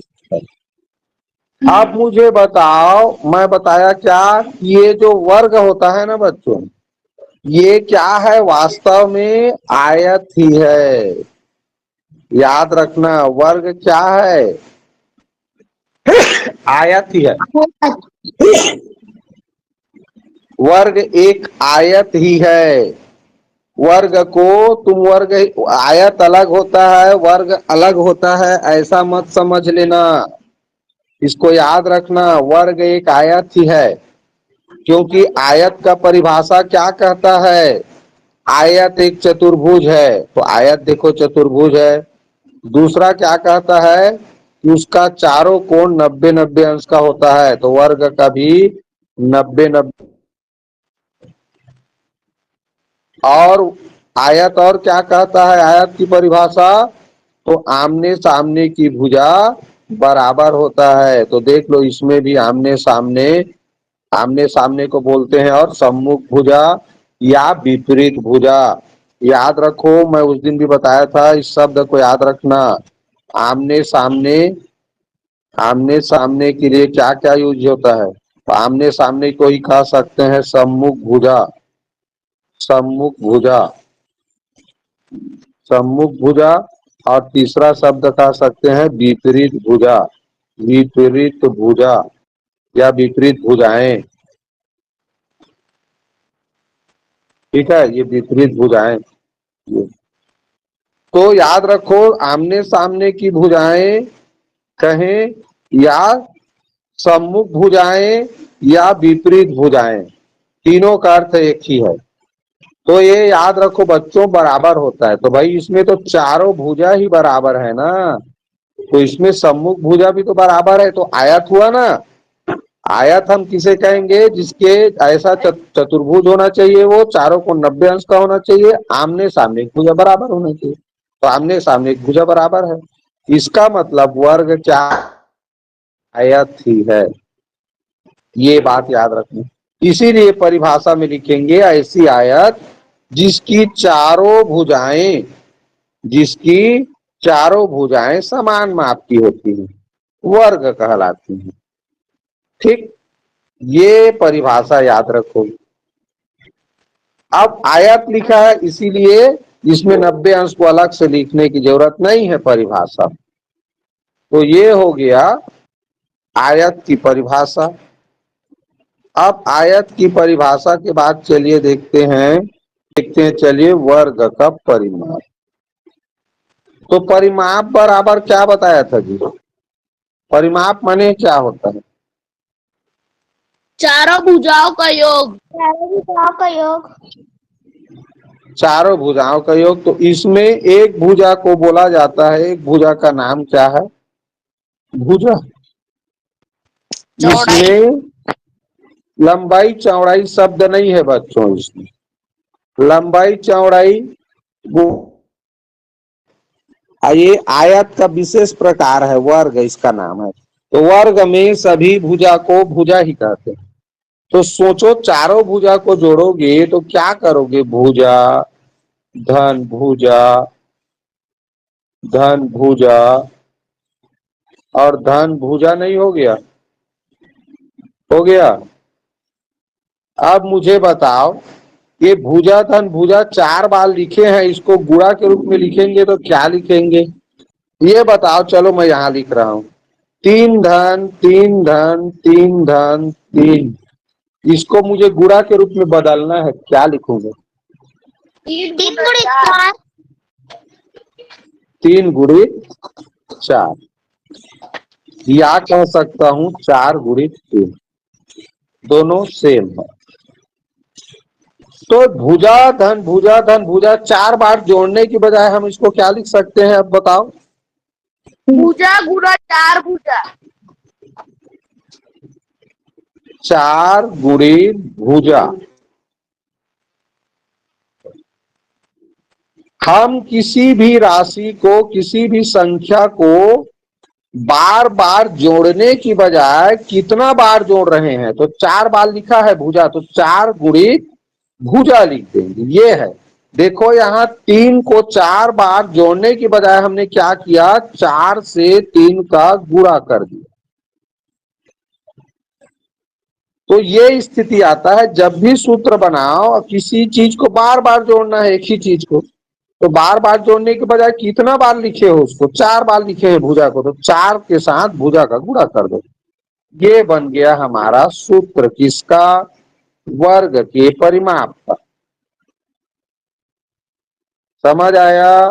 अब मुझे बताओ, मैं बताया क्या, ये जो वर्ग होता है ना बच्चों, ये क्या है? वास्तव में आयत ही है। याद रखना, वर्ग क्या है? आयत ही है। वर्ग एक आयत ही है। वर्ग को तुम वर्ग, आयत अलग होता है वर्ग अलग होता है, ऐसा मत समझ लेना। इसको याद रखना, वर्ग एक आयत ही है। क्योंकि आयत का परिभाषा क्या कहता है? आयत एक चतुर्भुज है, तो आयत देखो चतुर्भुज है। दूसरा क्या कहता है कि उसका चारों कोण 90-90 अंश का होता है, तो वर्ग का भी 90-90। और आयत और क्या कहता है आयत की परिभाषा? तो आमने सामने की भुजा बराबर होता है। तो देख लो, इसमें भी आमने सामने को बोलते हैं, और सम्मुख भुजा या विपरीत भुजा। याद रखो, मैं उस दिन भी बताया था, इस शब्द को याद रखना। आमने सामने के लिए क्या क्या यूज होता है? तो आमने सामने को ही कह सकते हैं सम्मुख भुजा। सम्मुख भुजा। और तीसरा शब्द कह सकते हैं विपरीत भुजा। विपरीत भुजा या विपरीत भुजाएं। ठीक है, ये विपरीत भुजाएं। तो याद रखो, आमने सामने की भुजाएं कहें या सम्मुख भुजाएं या विपरीत भुजाएं, तीनों का अर्थ एक ही है। तो ये याद रखो बच्चों, बराबर होता है। तो भाई इसमें तो चारों भुजा ही बराबर है ना, तो इसमें सम्मुख भुजा भी तो बराबर है, तो आयत हुआ ना। आयत हम किसे कहेंगे? जिसके ऐसा चतुर्भुज होना चाहिए, वो चारों को 90 अंश का होना चाहिए, आमने सामने की भुजा बराबर होना चाहिए। तो आमने सामने की भुजा बराबर है, इसका मतलब वर्ग क्या? आयत ही है। ये बात याद रखनी। इसीलिए परिभाषा में लिखेंगे ऐसी आयत जिसकी चारों भुजाएं समान माप की होती हैं, वर्ग कहलाती हैं। ठीक, ये परिभाषा याद रखो। अब आयत लिखा है, इसीलिए इसमें 90 अंश को अलग से लिखने की जरूरत नहीं है परिभाषा। तो ये हो गया आयत की परिभाषा। अब आयत की परिभाषा के बाद चलिए देखते हैं चलिए वर्ग का परिमाप। तो परिमाप बराबर क्या बताया था जी? परिमाप माने क्या होता है? चारों भुजाओं का योग। चारों भुजाओं का योग। चारों भुजाओं का योग। तो इसमें एक भुजा को बोला जाता है, एक भुजा का नाम क्या है? भुजा। चौड़ाई। इसमें लंबाई चौड़ाई शब्द नहीं है बच्चों, इसमें लंबाई चौड़ाई वो ये आयत का विशेष प्रकार है, वर्ग इसका नाम है। तो वर्ग में सभी भुजा को भुजा ही कहते हैं। तो सोचो चारों भुजा को जोड़ोगे तो क्या करोगे? भुजा धन भुजा, धन भुजा और धन भुजा नहीं हो गया? हो गया। अब मुझे बताओ, ये भुजा धन भुजा 4 बार लिखे हैं, इसको गुणा के रूप में लिखेंगे तो क्या लिखेंगे? ये बताओ। चलो मैं यहाँ लिख रहा हूँ, 3 धन 3 धन 3 धन 3। इसको मुझे गुणा के रूप में बदलना है, क्या लिखूंगा? 3 गुणित 4। 3 गुणित 4, या कह सकता हूँ 4 गुणित 3, दोनों सेम है। तो भुजा धन भुजा 4 बार जोड़ने की बजाय हम इसको क्या लिख सकते हैं? अब बताओ। भुजा गुणा 4 भुजा। 4 गुणित भुजा। हम किसी भी राशि को, किसी भी संख्या को बार बार जोड़ने की बजाय कितना बार जोड़ रहे हैं? तो 4 बार लिखा है भुजा, तो 4 गुणित भुजा लिख देंगे। ये है, देखो यहाँ 3 को 4 बार जोड़ने की बजाय हमने क्या किया? 4 से 3 का गुणा कर दिया। तो ये स्थिति आता है जब भी सूत्र बनाओ, किसी चीज को बार बार जोड़ना है, एक ही चीज को, तो बार बार जोड़ने के बजाय कितना बार लिखे हो उसको? 4 बार लिखे हैं भुजा को, तो 4 के साथ भुजा का गुणा कर दो। ये बन गया हमारा सूत्र, किसका? वर्ग के परिमाप का। समझ आया?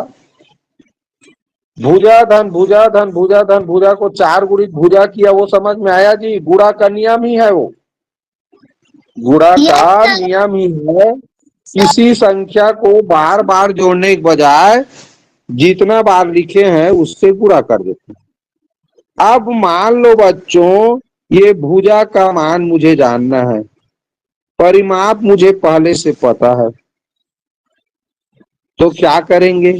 भुजा धन भुजा धन भुजा धन भुजा को 4 गुणित भुजा किया, वो समझ में आया जी? गुणा का नियम ही है वो, गुणा का नियम ही है। किसी संख्या को बार बार जोड़ने के बजाय जितना बार लिखे हैं उससे गुणा कर देते हैं। अब मान लो बच्चों, ये भुजा का मान मुझे जानना है, परिमाप मुझे पहले से पता है, तो क्या करेंगे?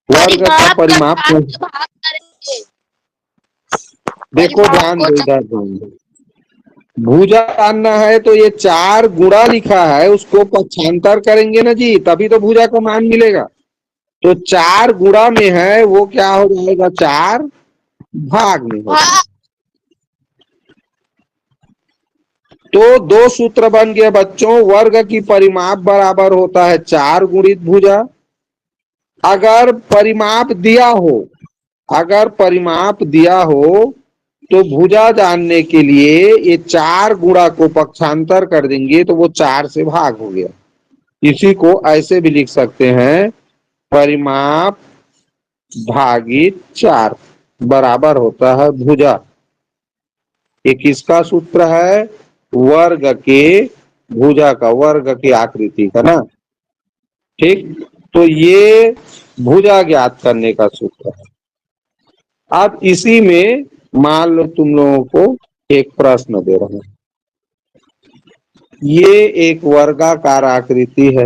वर्ग का परिमाप को 4 से भाग करेंगे। देखो ध्यान दो इधर, भुजा जानना है तो ये 4 गुणा लिखा है, उसको पक्षांतर करेंगे ना जी, तभी तो भुजा का मान मिलेगा। तो 4 गुणा में है, वो क्या हो जाएगा? 4 भाग में हो। तो 2 सूत्र बन गए बच्चों। वर्ग की परिमाप बराबर होता है 4 गुणित भुजा। अगर परिमाप दिया हो, अगर परिमाप दिया हो तो भुजा जानने के लिए ये 4 गुणा को पक्षांतर कर देंगे तो वो 4 से भाग हो गया। इसी को ऐसे भी लिख सकते हैं, परिमाप भागित 4 बराबर होता है भुजा। ये किसका सूत्र है? वर्ग के भुजा का, वर्ग की आकृति का ना। ठीक, तो ये भुजा ज्ञात करने का सूत्र है। अब इसी में मान लो तुम लोगों को एक प्रश्न दे रहे हैं। ये एक वर्गाकार आकृति है,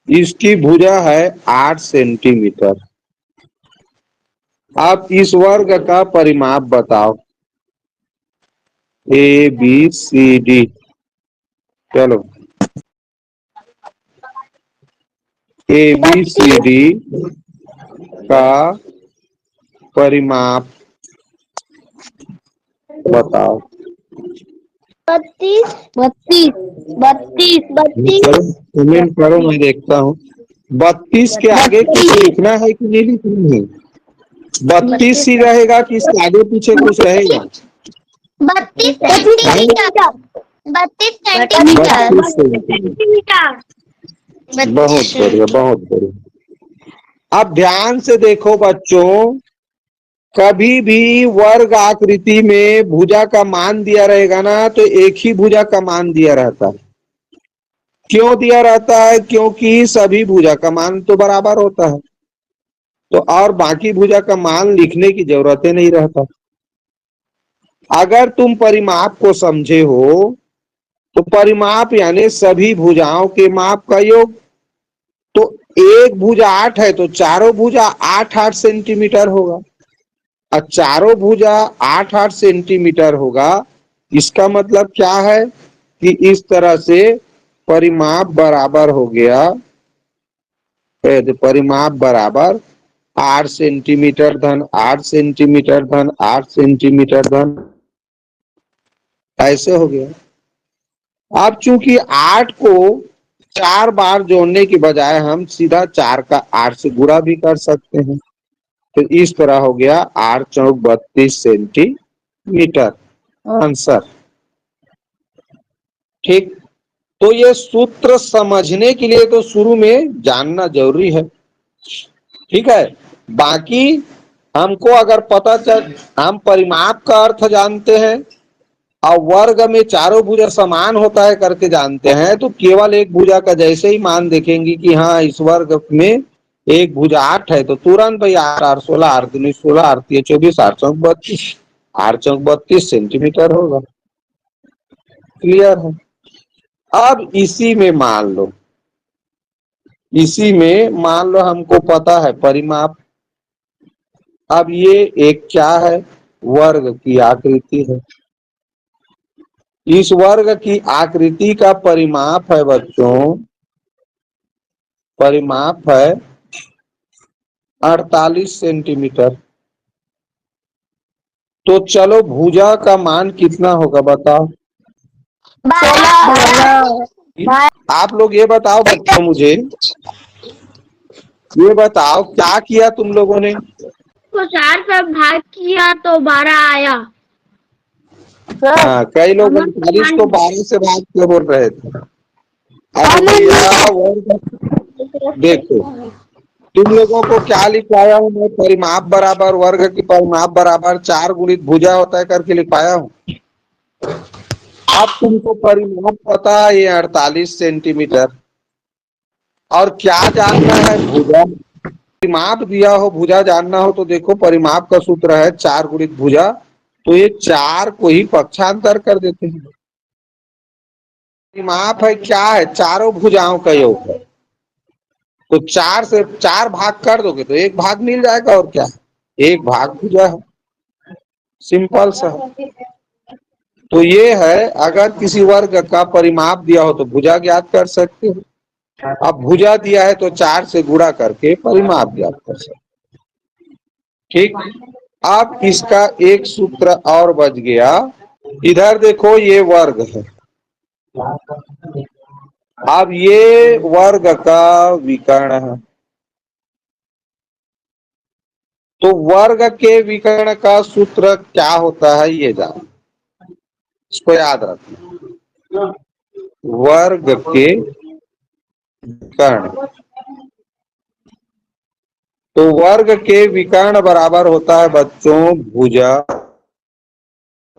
इसकी भुजा है 8 सेंटीमीटर। आप इस वर्ग का परिमाप बताओ। ए बी सी डी, चलो ए बी सी डी का परिमाप बताओ। 32 32 कमेंट करो, मैं देखता हूँ। 32 के आगे कुछ लिखना है कि नहीं लिखना है? 32 ही रहेगा कि इसके आगे पीछे कुछ रहेगा? 32 सेंटीमीटर 32 सेंटीमीटर 32 सेंटीमीटर। बहुत बढ़िया, बहुत बढ़िया। अब ध्यान से देखो बच्चों, कभी भी वर्ग आकृति में भुजा का मान दिया रहेगा ना, तो एक ही भुजा का मान दिया रहता है। क्यों दिया रहता है? क्योंकि सभी भुजा का मान तो बराबर होता है, तो और बाकी भुजा का मान लिखने की जरूरत ही नहीं रहता। अगर तुम परिमाप को समझे हो तो परिमाप यानी सभी भुजाओं के माप का योग। तो एक भुजा 8 है तो चारों भुजा 8-8 सेंटीमीटर होगा, और चारों भुजा 8-8 सेंटीमीटर होगा। इसका मतलब क्या है कि इस तरह से परिमाप बराबर हो गया, परिमाप बराबर 8 सेंटीमीटर धन 8 सेंटीमीटर धन 8 सेंटीमीटर धन, ऐसे हो गया। अब चूंकि 8 को 4 बार जोड़ने की बजाय हम सीधा 4 का 8 से गुणा भी कर सकते हैं, तो इस तरह हो गया 8 चौक 32 सेंटीमीटर आंसर। ठीक, तो ये सूत्र समझने के लिए तो शुरू में जानना जरूरी है। ठीक है, बाकी हमको अगर पता चल, हम परिमाप का अर्थ जानते हैं और वर्ग में चारों भुजा समान होता है करके जानते हैं, तो केवल एक भुजा का जैसे ही मान देखेंगे कि हाँ इस वर्ग में एक भुजा 8 है, तो तुरंत भाई 8 8 16 8 3 16 8 3 24 8 चौक 32 8 चौक 32 सेंटीमीटर होगा। क्लियर है? अब इसी में मान लो, इसी में मान लो हमको पता है परिमाप। अब ये एक क्या है? वर्ग की आकृति है। इस वर्ग की आकृति का परिमाप है बच्चों, परिमाप है 48 सेंटीमीटर। तो चलो भुजा का मान कितना होगा बताओ। 12 आप लोग ये बताओ बच्चों, मुझे ये बताओ क्या किया तुम लोगों ने? को 4 से भाग किया तो 12 आया। हाँ, कई लोग 39 को 12 से भाग के बोल रहे थे। अब भैया वर्ग देखो, तुम लोगों को क्या लिखवाया हूँ मैं? परिमाप बराबर वर्ग की परिमाप बराबर 4 गुणित भुजा होता है करके लिखवाया हूँ। अब तुमको परिमाप पता है ये 48 सेंटीमीटर, और क्या जानना है? भुजा। परिमाप दिया हो, भुजा जानना हो, तो देखो परिमाप का सूत्र है 4 गुणित भुजा, तो ये 4 को ही पक्षांतर कर देते हैं। परिमाप है क्या है? चारों भुजाओं का योग है। तो 4 से 4 भाग कर दोगे तो एक भाग मिल जाएगा, और क्या है? एक भाग भुजा है, सिंपल सा। तो ये है, अगर किसी वर्ग का परिमाप दिया हो तो भुजा ज्ञात कर सकते हो। अब भुजा दिया है तो 4 से गुणा करके परिमाप ज्ञात कर सकते। ठीक, अब इसका एक सूत्र और बच गया। इधर देखो ये वर्ग है, अब ये वर्ग का विकर्ण है। तो वर्ग के विकर्ण का सूत्र क्या होता है ये जानो, इसको याद रखना। वर्ग के विकर्ण तो वर्ग के विकर्ण बराबर होता है बच्चों भुजा,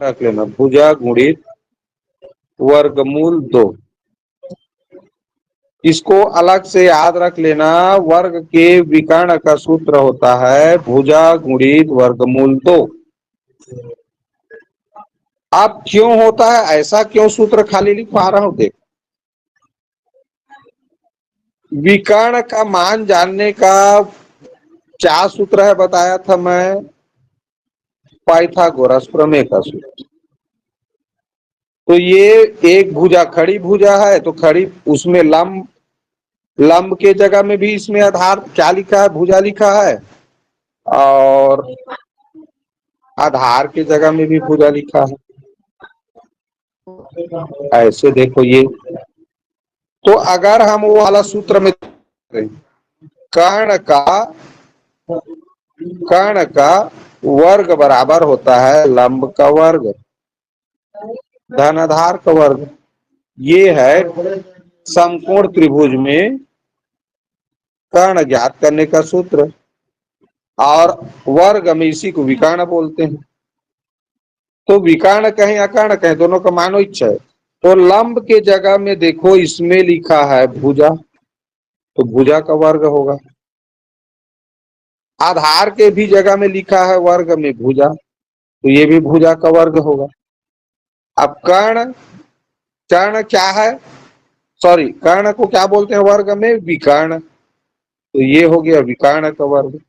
रख लेना, भुजा गुणित वर्गमूल 2। इसको अलग से याद रख लेना, वर्ग के विकर्ण का सूत्र होता है भुजा गुणित वर्गमूल 2। अब क्यों होता है ऐसा, क्यों सूत्र खाली लिख पा रहा हूं देख। विकर्ण का मान जानने का क्या सूत्र है बताया था मैं, पाइथागोरस प्रमेय का सूत्र। तो ये एक भुजा खड़ी भुजा है, तो खड़ी उसमें लंब, लंब के जगह में भी इसमें आधार क्या लिखा है, भुजा लिखा है, और आधार के जगह में भी भुजा लिखा है। ऐसे देखो ये, तो अगर हम वो वाला सूत्र में कर्ण का वर्ग बराबर होता है लंब का वर्ग धन आधार का वर्ग। ये है समकोण त्रिभुज में कर्ण ज्ञात करने का सूत्र, और वर्ग में इसी को विकर्ण बोलते हैं। तो विकर्ण कहें या कर्ण कहें, दोनों का मानो इच्छा है। तो लंब के जगह में देखो इसमें लिखा है भुजा, तो भुजा का वर्ग होगा। आधार के भी जगह में लिखा है वर्ग में भुजा, तो ये भी भुजा का वर्ग होगा। अब कर्ण, कर्ण क्या है, सॉरी कर्ण को क्या बोलते हैं वर्ग में, विकर्ण, तो ये हो गया विकर्ण का वर्ग।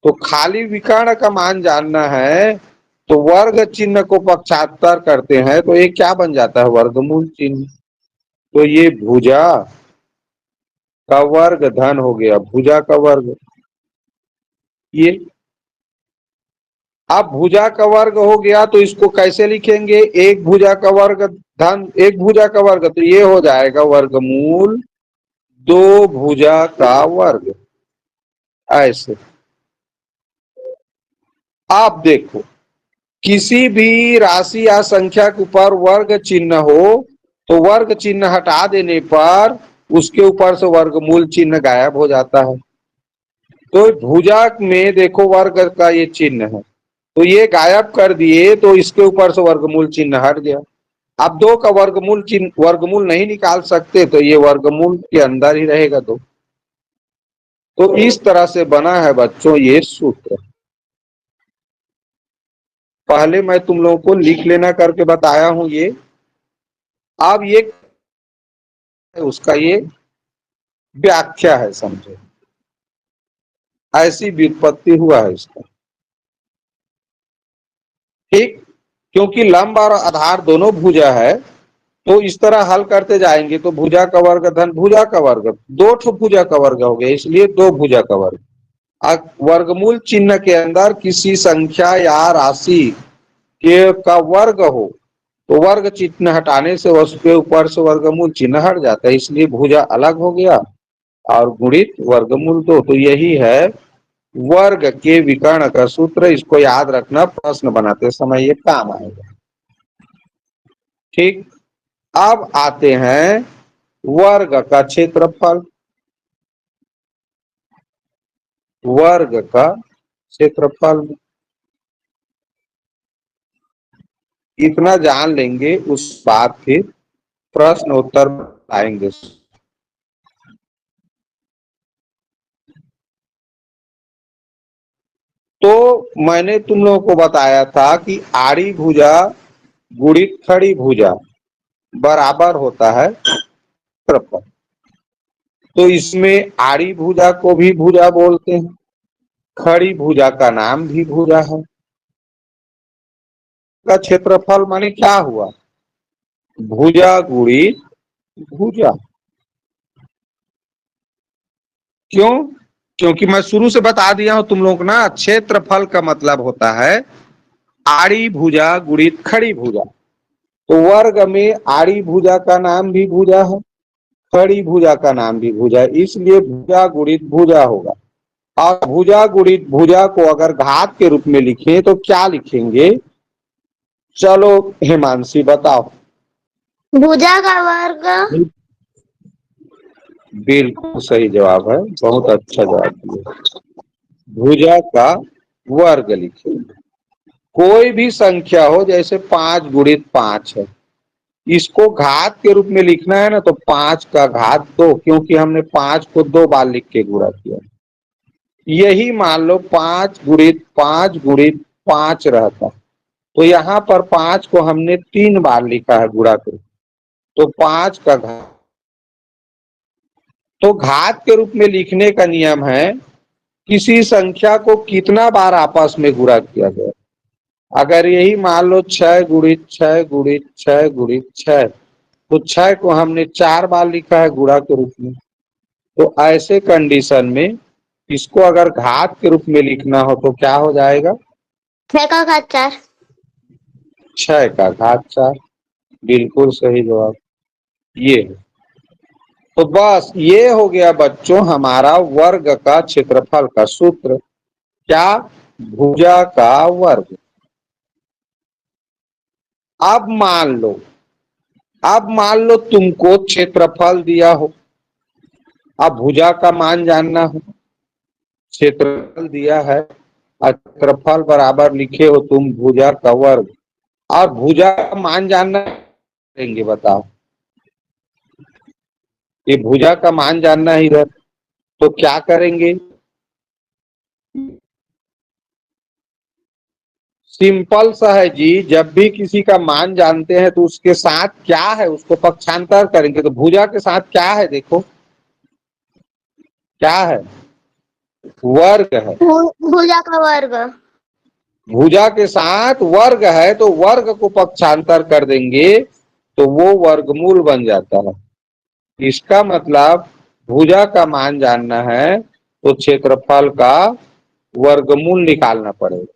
तो खाली विकर्ण का मान जानना है, तो वर्ग चिन्ह को पक्षांतर करते हैं तो ये क्या बन जाता है, वर्गमूल चिन्ह। तो ये भुजा का वर्ग धन हो गया भुजा का वर्ग। ये अब भुजा का वर्ग हो गया, तो इसको कैसे लिखेंगे, एक भुजा का वर्ग धन एक भुजा का वर्ग, तो ये हो जाएगा वर्गमूल 2 भुजा का वर्ग। ऐसे आप देखो किसी भी राशि या संख्या के ऊपर वर्ग चिन्ह हो, तो वर्ग चिन्ह हटा देने पर उसके ऊपर से वर्गमूल चिन्ह गायब हो जाता है। तो भुजा में देखो वर्ग का ये चिन्ह है, तो ये गायब कर दिए तो इसके ऊपर से वर्गमूल चिन्ह हट गया। अब 2 का वर्गमूल चिन्ह, वर्गमूल नहीं निकाल सकते, तो ये वर्गमूल के अंदर ही रहेगा 2। तो इस तरह से बना है बच्चों ये सूत्र। पहले मैं तुम लोगों को लिख लेना करके बताया हूं ये। अब ये उसका ये व्याख्या है, समझो ऐसी व्युत्पत्ति हुआ है इसका। ठीक, क्योंकि लंब और आधार दोनों भुजा है, तो इस तरह हल करते जाएंगे तो भुजा का वर्ग धन भुजा का वर्ग, 2 भुजा का वर्ग हो गया, इसलिए 2 भुजा का वर्ग। वर्गमूल चिन्ह के अंदर किसी संख्या या राशि के का वर्ग हो, तो वर्ग चिन्ह हटाने से उसके ऊपर से वर्गमूल चिन्ह हट जाता है, इसलिए भुजा अलग हो गया और गुणित वर्गमूल 2। तो यही है वर्ग के विकर्ण का सूत्र। इसको याद रखना, प्रश्न बनाते समय ये काम आएगा। ठीक, अब आते हैं वर्ग का क्षेत्रफल। वर्ग का क्षेत्रफल इतना जान लेंगे, उस बाद फिर प्रश्न उत्तर आएंगे। तो मैंने तुम लोगों को बताया था कि आड़ी भुजा गुणित खड़ी भुजा बराबर होता है क्षेत्रफल। तो इसमें आड़ी भुजा को भी भुजा बोलते हैं, खड़ी भुजा का नाम भी भुजा है। का क्षेत्रफल माने क्या हुआ, भुजा गुणित भुजा। क्यों, क्योंकि मैं शुरू से बता दिया हूं तुम लोग ना, क्षेत्रफल का मतलब होता है आड़ी भुजा गुणित खड़ी भुजा। तो वर्ग में आड़ी भुजा का नाम भी भुजा है, खड़ी भुजा का नाम भी भुजा है, इसलिए भुजा गुणित भुजा होगा। और भुजा गुणित भुजा को अगर घात के रूप में लिखें तो क्या लिखेंगे, चलो हिमांशी बताओ। भुजा का वर्ग। बिल्कुल सही जवाब है, बहुत अच्छा जवाब दिया। भुजा का वर्ग लिखेंगे। कोई भी संख्या हो, जैसे 5 गुणित 5 है, इसको घात के रूप में लिखना है ना, तो 5 का घात 2, क्योंकि हमने 5 को 2 बार लिख के गुणा किया। यही मान लो 5 गुणित 5 गुणित 5 रहता, तो यहाँ पर 5 को हमने 3 बार लिखा है गुणा कर, तो 5 का घात। तो घात के रूप में लिखने का नियम है, किसी संख्या को कितना बार आपस में गुणा किया गया। अगर यही मान लो 6 गुणित 6 गुणित 6 गुणित 6, तो 6 को हमने 4 बार लिखा है गुणा के रूप में। तो ऐसे कंडीशन में इसको अगर घात के रूप में लिखना हो तो क्या हो जाएगा? 6 का घात 4। 6 का घात 4, बिल्कुल सही जवाब ये है। तो बस ये हो गया बच्चों हमारा वर्ग का क्षेत्रफल का सूत्र। क्या? भुजा का वर्ग। अब मान लो तुमको क्षेत्रफल दिया हो, अब भुजा का मान जानना हो। क्षेत्रफल दिया है और क्षेत्रफल बराबर लिखे हो तुम भुजा का वर्ग, और भुजा का मान जानना करेंगे, बताओ। ये भुजा का मान जानना है इधर, तो क्या करेंगे? सिंपल सा है जी, जब भी किसी का मान जानते हैं तो उसके साथ क्या है उसको पक्षांतर करेंगे। तो भुजा के साथ क्या है, देखो क्या है? वर्ग है। भुजा का वर्ग। भुजा के साथ वर्ग है, तो वर्ग को पक्षांतर कर देंगे तो वो वर्गमूल बन जाता है। इसका मतलब भुजा का मान जानना है तो क्षेत्रफल का वर्गमूल निकालना पड़ेगा।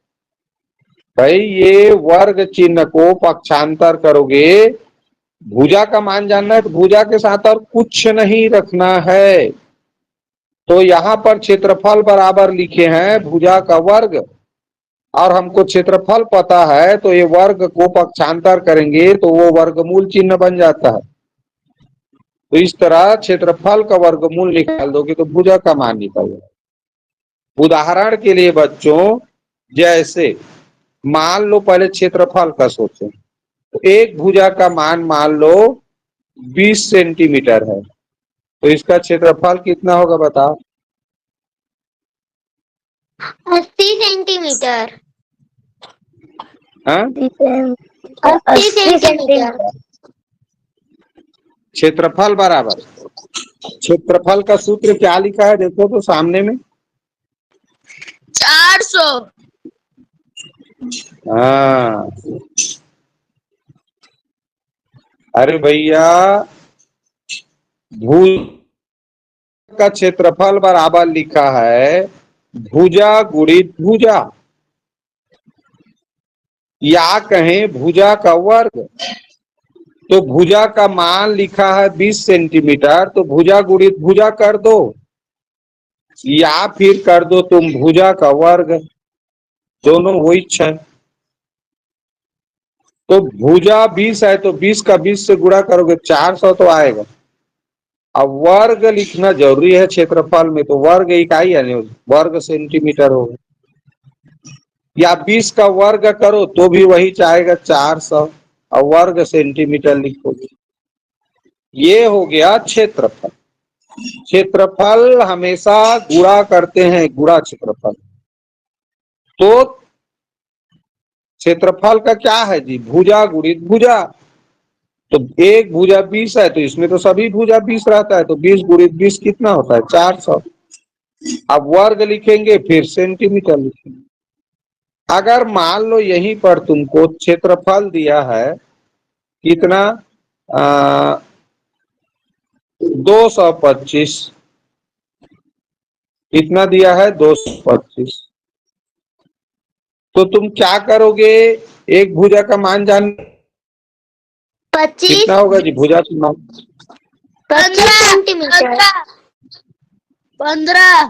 भाई ये वर्ग चिन्ह को पक्षांतर करोगे, भुजा का मान जानना है तो भुजा के साथ और कुछ नहीं रखना है। तो यहाँ पर क्षेत्रफल बराबर लिखे हैं भुजा का वर्ग, और हमको क्षेत्रफल पता है, तो ये वर्ग को पक्षांतर करेंगे तो वो वर्गमूल चिन्ह बन जाता है। तो इस तरह क्षेत्रफल का वर्गमूल निकाल दोगे तो भुजा का मान निकल जाएगा। उदाहरण के लिए बच्चों, जैसे मान लो पहले क्षेत्रफल का सोचें, तो एक भुजा का मान मान लो 20 सेंटीमीटर है, तो इसका क्षेत्रफल कितना होगा बताओ? 80 सेंटीमीटर। हाँ? 80 सेंटीमीटर। क्षेत्रफल बराबर, क्षेत्रफल का सूत्र क्या लिखा है देखो तो सामने में। 400। हाँ, अरे भैया, भुजा का क्षेत्रफल बराबर लिखा है भुजा गुणित भुजा, या कहें भुजा का वर्ग। तो भुजा का मान लिखा है 20 सेंटीमीटर, तो भुजा गुणित भुजा कर दो, या फिर कर दो तुम भुजा का वर्ग, दोनों वही है। तो भुजा 20 है तो 20 का 20 से गुणा करोगे 400 तो आएगा। अब वर्ग लिखना जरूरी है क्षेत्रफल में, तो वर्ग इकाई यानी वर्ग सेंटीमीटर होगा, या 20 का वर्ग करो तो भी वही चाहेगा 400, और वर्ग सेंटीमीटर लिखोगे। ये हो गया क्षेत्रफल। क्षेत्रफल हमेशा गुणा करते हैं, गुणा क्षेत्रफल। तो क्षेत्रफल का क्या है जी? भुजा गुणित भुजा। तो एक भुजा 20 है तो इसमें तो सभी भुजा 20 रहता है, तो 20 गुणित 20 कितना होता है? 400। अब वर्ग लिखेंगे फिर सेंटीमीटर लिखेंगे। अगर मान लो यहीं पर तुमको क्षेत्रफल दिया है कितना, 225, कितना दिया है? 225। तो तुम क्या करोगे? एक भुजा का मान जान 25 कितना होगा जी? भुजा का मान 25 सेंटीमीटर। 15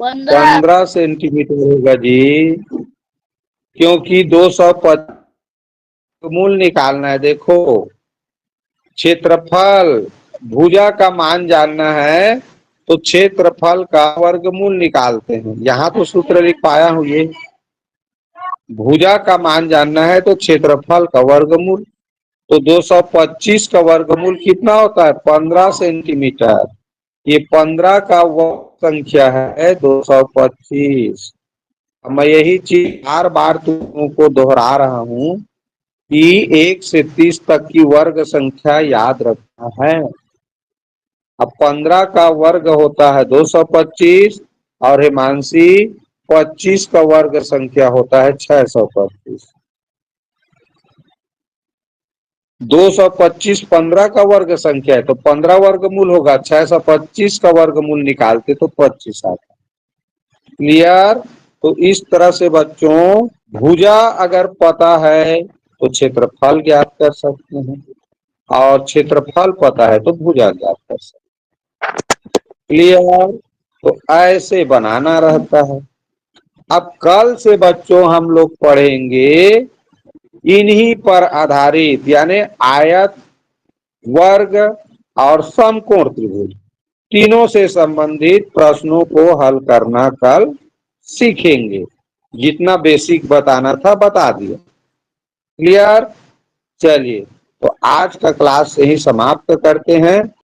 15 सेंटीमीटर होगा जी, क्योंकि 225 मूल निकालना है। देखो क्षेत्रफल, भुजा का मान जानना है तो क्षेत्रफल का वर्गमूल निकालते हैं। यहाँ तो सूत्र लिख पाया हूं ये, भुजा का मान जानना है तो क्षेत्रफल का वर्गमूल। तो 225 का वर्गमूल कितना होता है? 15 सेंटीमीटर। ये 15 का वर्ग संख्या है 225। मैं यही चीज बार बार तुमको दोहरा रहा हूं कि 1 से 30 तक की वर्ग संख्या याद रखना है। अब 15 का वर्ग होता है 225 और हिमांशी 25 का वर्ग संख्या होता है 625। 225 15 का वर्ग संख्या है तो 15 वर्गमूल होगा, 625 का वर्गमूल निकालते तो 25 आता। क्लियर? तो इस तरह से बच्चों भुजा अगर पता है तो क्षेत्रफल ज्ञात कर सकते हैं, और क्षेत्रफल पता है तो भुजा ज्ञात कर सकते हैं। क्लियर? तो ऐसे बनाना रहता है। अब कल से बच्चों हम लोग पढ़ेंगे इन्हीं पर आधारित, यानी आयत, वर्ग और समकोण त्रिभुज, तीनों से संबंधित प्रश्नों को हल करना कल सीखेंगे। जितना बेसिक बताना था बता दिया। क्लियर? चलिए, तो आज का क्लास यही समाप्त करते हैं।